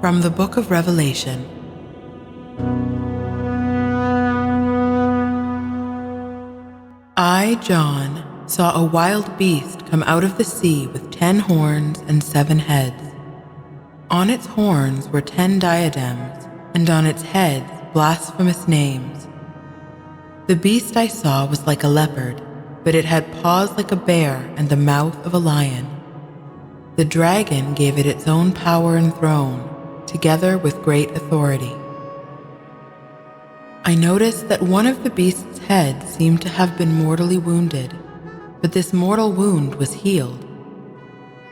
From the Book of Revelation. I, John, saw a wild beast come out of the sea with 10 horns and 7 heads. On its horns were 10 diadems, and on its heads blasphemous names. The beast I saw was like a leopard, but it had paws like a bear and the mouth of a lion. The dragon gave it its own power and throne, together with great authority. I noticed that one of the beast's heads seemed to have been mortally wounded, but this mortal wound was healed.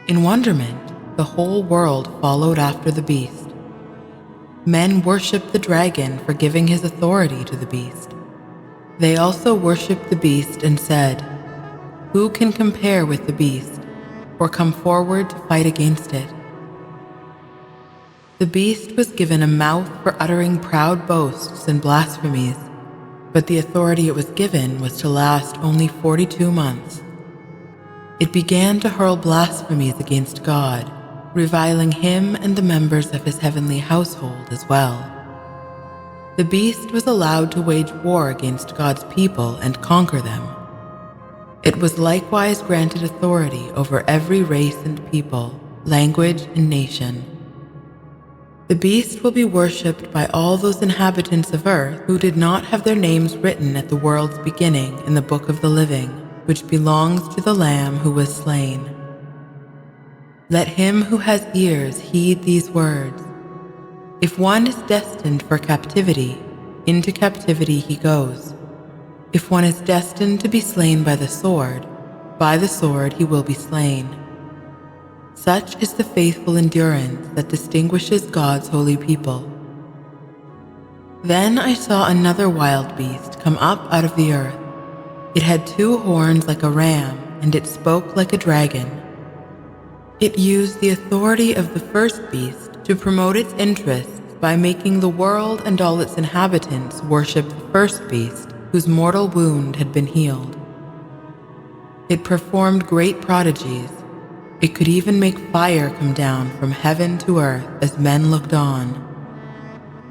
In wonderment, the whole world followed after the beast. Men worshipped the dragon for giving his authority to the beast. They also worshipped the beast and said, "Who can compare with the beast, or come forward to fight against it?" The beast was given a mouth for uttering proud boasts and blasphemies, but the authority it was given was to last only 42 months. It began to hurl blasphemies against God, reviling him and the members of his heavenly household as well. The beast was allowed to wage war against God's people and conquer them. It was likewise granted authority over every race and people, language and nation. The beast will be worshipped by all those inhabitants of earth who did not have their names written at the world's beginning in the book of the living, which belongs to the Lamb who was slain. Let him who has ears heed these words. If one is destined for captivity, into captivity he goes. If one is destined to be slain by the sword he will be slain. Such is the faithful endurance that distinguishes God's holy people. Then I saw another wild beast come up out of the earth. It had 2 horns like a ram, and it spoke like a dragon. It used the authority of the first beast to promote its interests by making the world and all its inhabitants worship the first beast, whose mortal wound had been healed. It performed great prodigies. It could even make fire come down from heaven to earth as men looked on.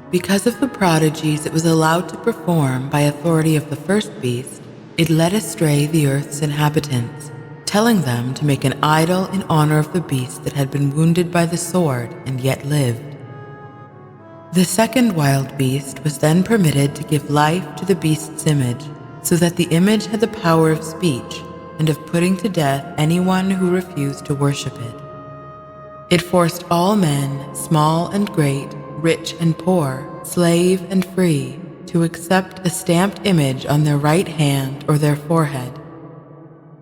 Because of the prodigies it was allowed to perform by authority of the first beast, it led astray the earth's inhabitants, telling them to make an idol in honor of the beast that had been wounded by the sword and yet lived. The second wild beast was then permitted to give life to the beast's image, so that the image had the power of speech and of putting to death anyone who refused to worship it. It forced all men, small and great, rich and poor, slave and free, to accept a stamped image on their right hand or their forehead.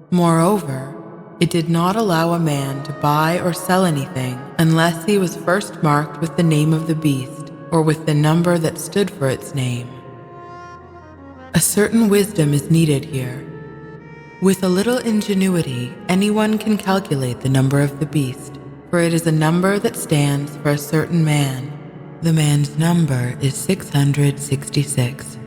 Moreover, it did not allow a man to buy or sell anything unless he was first marked with the name of the beast or with the number that stood for its name. A certain wisdom is needed here. With a little ingenuity, anyone can calculate the number of the beast, for it is a number that stands for a certain man. The man's number is 666.